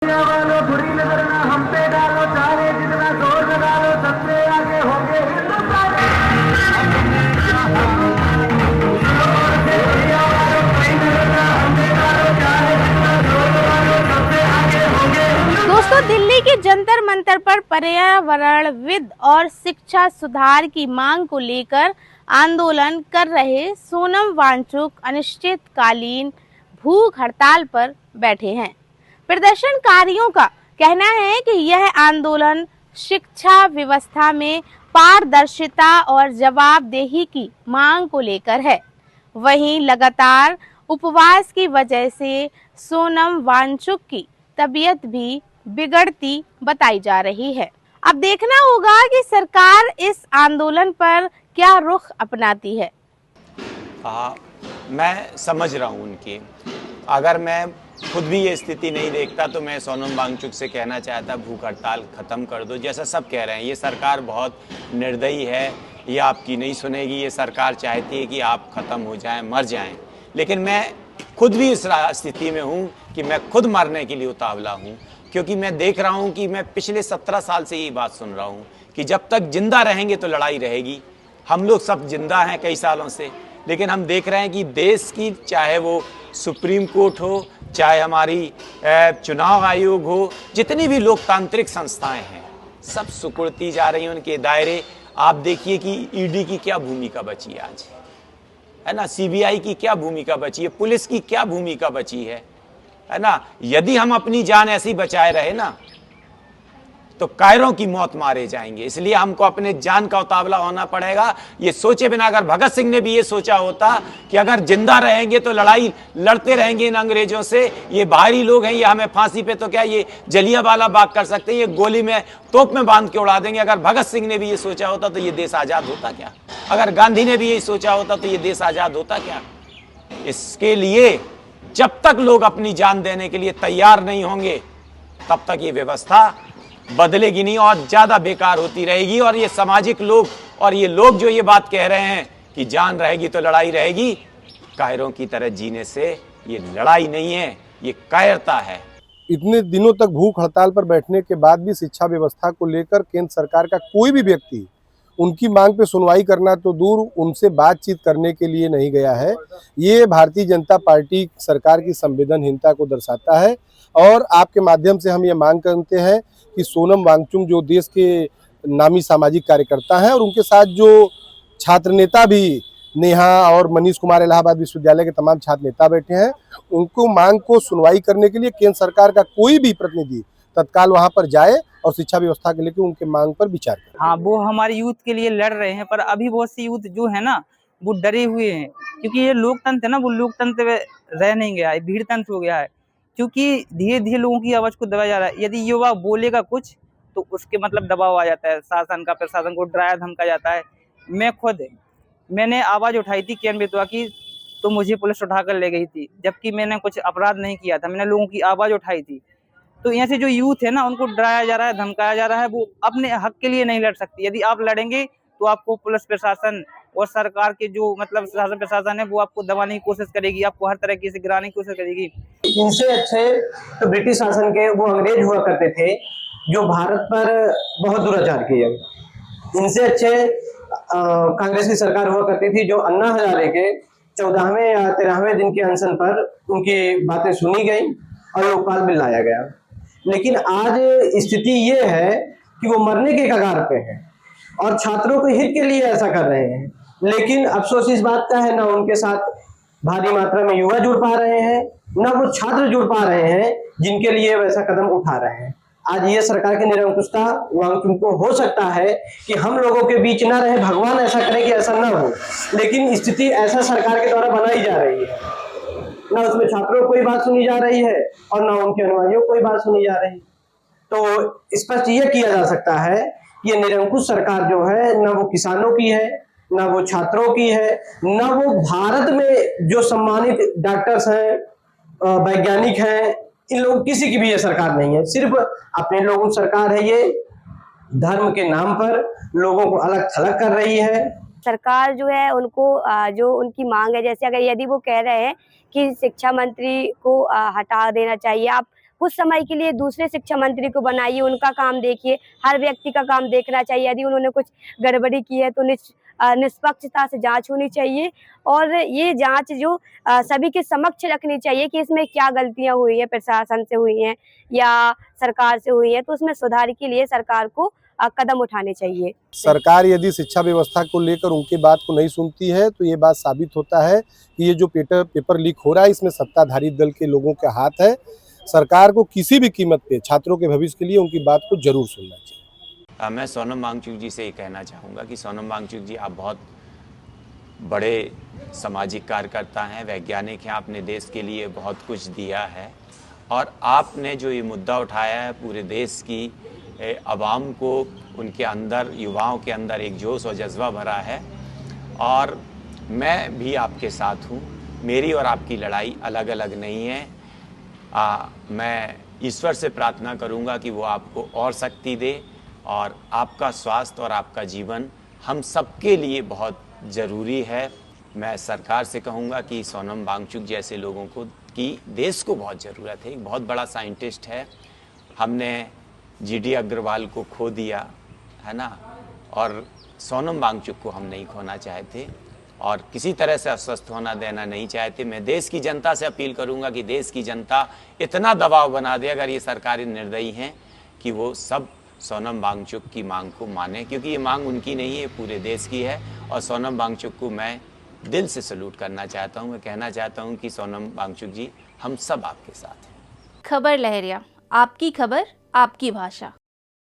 वालों बुरी नजर ना हम पे डालो, चाहे जितना जोर लगा लो, सबसे आगे होंगे हिंदुस्तान। जोर से दुनिया वालों बुरी नजर ना हम पे डालो, चाहे जितना जोर लगा लो, सबसे आगे होंगे हिंदुस्तान। दोस्तों, दिल्ली के जंतर मंतर पर पर्यावरणविद और शिक्षा सुधार की मांग को लेकर आंदोलन कर रहे सोनम वांगचुक अनिश्चितकालीन भूख हड़ताल पर बैठे हैं। प्रदर्शनकारियों का कहना है कि यह आंदोलन शिक्षा व्यवस्था में पारदर्शिता और जवाबदेही की मांग को लेकर है। वहीं लगातार उपवास की वजह से सोनम वांगचुक की तबीयत भी बिगड़ती बताई जा रही है। अब देखना होगा कि सरकार इस आंदोलन पर क्या रुख अपनाती है। हाँ, मैं समझ रहा हूँ उनकी। अगर मैं खुद भी ये स्थिति नहीं देखता तो मैं सोनम वांगचुक से कहना चाहता भूख हड़ताल ख़त्म कर दो। जैसा सब कह रहे हैं, ये सरकार बहुत निर्दयी है, ये आपकी नहीं सुनेगी। ये सरकार चाहती है कि आप ख़त्म हो जाएं, मर जाएं। लेकिन मैं खुद भी इस स्थिति में हूँ कि मैं खुद मरने के लिए उतावला हूँ, क्योंकि मैं देख रहा हूँ कि मैं पिछले 17 साल से ये बात सुन रहा हूँ कि जब तक जिंदा रहेंगे तो लड़ाई रहेगी। हम लोग सब जिंदा हैं कई सालों से, लेकिन हम देख रहे हैं कि देश की, चाहे वो सुप्रीम कोर्ट हो, चाहे हमारी चुनाव आयोग हो, जितनी भी लोकतांत्रिक संस्थाएं हैं, सब सिकुड़ती जा रही हैं उनके दायरे। आप देखिए कि ईडी की क्या भूमिका बची आज, है ना, सीबीआई की क्या भूमिका बची है, पुलिस की क्या भूमिका बची है ना। यदि हम अपनी जान ऐसी बचाए रहे ना तो कायरों की मौत मारे जाएंगे। इसलिए हमको अपने जान का उतावला होना पड़ेगा, ये सोचे बिना। अगर भगत सिंह ने भी ये सोचा होता कि अगर जिंदा रहेंगे तो लड़ाई लड़ते रहेंगे इन अंग्रेजों से, ये बाहरी लोग हैं, ये हमें फांसी पे तो क्या ये जलियांवाला बाग कर सकते हैं, ये गोली में तोप में बांध के उड़ा देंगे। अगर भगत सिंह ने भी ये सोचा होता तो ये देश आजाद होता क्या? अगर गांधी ने भी यही सोचा होता तो ये देश आजाद होता क्या? इसके लिए जब तक लोग अपनी जान देने के लिए तैयार नहीं होंगे तब तक ये व्यवस्था बदलेगी नहीं और ज्यादा बेकार होती रहेगी। और ये सामाजिक लोग और ये लोग जो ये बात कह रहे हैं कि जान रहेगी तो लड़ाई रहेगी, कायरों की तरह जीने से ये लड़ाई नहीं है, ये कायरता है। इतने दिनों तक भूख हड़ताल पर बैठने के बाद भी शिक्षा व्यवस्था को लेकर केंद्र सरकार का कोई भी व्यक्ति उनकी मांग पे सुनवाई करना तो दूर, उनसे बातचीत करने के लिए नहीं गया है। ये भारतीय जनता पार्टी सरकार की संवेदनहीनता को दर्शाता है। और आपके माध्यम से हम ये मांग करते हैं कि सोनम वांगचुक जो देश के नामी सामाजिक कार्यकर्ता हैं और उनके साथ जो छात्र नेता भी नेहा और मनीष कुमार इलाहाबाद विश्वविद्यालय के तमाम छात्र नेता बैठे हैं, उनको मांग को सुनवाई करने के लिए केंद्र सरकार का कोई भी प्रतिनिधि तत्काल वहां पर जाए और शिक्षा व्यवस्था के लेकर उनके मांग पर विचार करें। हाँ, वो हमारे यूथ के लिए लड़ रहे हैं, पर अभी बहुत सी यूथ जो है ना वो डरे हुए हैं, क्योंकि ये लोकतंत्र है ना, वो लोकतंत्र रह नहीं गया है, भीड़ तंत्र हो गया है। क्योंकि धीरे धीरे लोगों की आवाज को दबाया जा रहा है। यदि युवा बोलेगा कुछ तो उसके मतलब दबाव आ जाता है, शासन का, प्रशासन को डराया धमका जाता है। मैंने आवाज उठाई थी केन बेतवा की, तो मुझे पुलिस उठाकर ले गई थी, जबकि मैंने कुछ अपराध नहीं किया था। मैंने लोगों की आवाज उठाई थी। तो यहाँ से जो यूथ है ना, उनको डराया जा रहा है, धमकाया जा रहा है। वो अपने हक के लिए नहीं लड़ सकती। यदि आप लड़ेंगे तो आपको पुलिस प्रशासन और सरकार के जो मतलब शासन प्रशासन है वो आपको दबाने की कोशिश करेगी, आपको हर तरीके से गिराने की कोशिश करेगी। इनसे अच्छे तो ब्रिटिश शासन के वो अंग्रेज हुआ करते थे जो भारत पर बहुत दुराचार किए। इनसे अच्छे कांग्रेस की सरकार हुआ करती थी जो अन्ना हजारे के 14वें या 13वें दिन के अनशन पर उनकी बातें सुनी गई और लोकपाल बिल लाया गया। लेकिन आज स्थिति ये है कि वो मरने के कगार पे है और छात्रों के हित के लिए ऐसा कर रहे हैं। लेकिन अफसोस इस बात का है, ना उनके साथ भारी मात्रा में युवा जुड़ पा रहे हैं, ना वो छात्र जुड़ पा रहे हैं जिनके लिए वैसा कदम उठा रहे हैं। आज ये सरकार की निरंकुशता वांगचुक को हो सकता है कि हम लोगों के बीच ना रहे, भगवान ऐसा करे कि ऐसा ना हो, लेकिन स्थिति ऐसा सरकार के द्वारा बनाई जा रही है। ना उसमें छात्रों को कोई बात सुनी जा रही है और ना उनके अनुयायियों को कोई बात सुनी जा रही। तो स्पष्ट ये किया जा सकता है कि ये निरंकुश सरकार जो है, ना वो किसानों की है, ना वो छात्रों की है, ना वो भारत में जो सम्मानित डॉक्टर्स हैं, वैज्ञानिक हैं, इन लोगों किसी की भी ये सरकार नहीं है। सिर्फ अपने लोगों की सरकार है। ये धर्म के नाम पर लोगों को अलग थलग कर रही है। सरकार जो है उनको जो उनकी मांग है, जैसे अगर यदि वो कह रहे हैं कि शिक्षा मंत्री को हटा देना चाहिए, आप कुछ समय के लिए दूसरे शिक्षा मंत्री को बनाइए, उनका काम देखिए। हर व्यक्ति का काम देखना चाहिए। यदि उन्होंने कुछ गड़बड़ी की है तो निष्पक्षता से जांच होनी चाहिए और ये जांच जो सभी के समक्ष रखनी चाहिए कि इसमें क्या गलतियां हुई है, प्रशासन से हुई हैं या सरकार से हुई है, तो उसमें सुधार के लिए सरकार को कदम उठाने चाहिए। सरकार यदि शिक्षा व्यवस्था को लेकर उनकी बात को नहीं सुनती है तो ये बात साबित होता है कि ये जो पेपर लीक हो रहा है इसमें सत्ताधारी दल के लोगों के हाथ है। सरकार को किसी भी कीमत पे छात्रों के भविष्य के लिए उनकी बात को जरूर सुनना चाहिए। मैं सोनम वांगचुक जी से ये कहना चाहूँगा कि सोनम वांगचुक जी, आप बहुत बड़े सामाजिक कार्यकर्ता हैं, वैज्ञानिक हैं, आपने देश के लिए बहुत कुछ दिया है और आपने जो ये मुद्दा उठाया है पूरे देश की आवाम को, उनके अंदर, युवाओं के अंदर एक जोश और जज्बा भरा है और मैं भी आपके साथ हूँ। मेरी और आपकी लड़ाई अलग अलग नहीं है। मैं ईश्वर से प्रार्थना करूँगा कि वो आपको और शक्ति दे और आपका स्वास्थ्य और आपका जीवन हम सबके लिए बहुत ज़रूरी है। मैं सरकार से कहूँगा कि सोनम वांगचुक जैसे लोगों को की देश को बहुत ज़रूरत है। एक बहुत बड़ा साइंटिस्ट है, हमने जीडी अग्रवाल को खो दिया है ना, और सोनम वांगचुक को हम नहीं खोना चाहते और किसी तरह से अस्वस्थ होना देना नहीं चाहते। मैं देश की जनता से अपील करूंगा कि देश की जनता इतना दबाव बना दे, अगर ये सरकारी निर्दयी हैं, कि वो सब सोनम वांगचुक की मांग को माने, क्योंकि ये मांग उनकी नहीं है, पूरे देश की है। और सोनम वांगचुक को मैं दिल से सल्यूट करना चाहता हूँ। मैं कहना चाहता हूँ कि सोनम वांगचुक जी, हम सब आपके साथ हैं। खबर लहरिया, आपकी खबर, आपकी भाषा।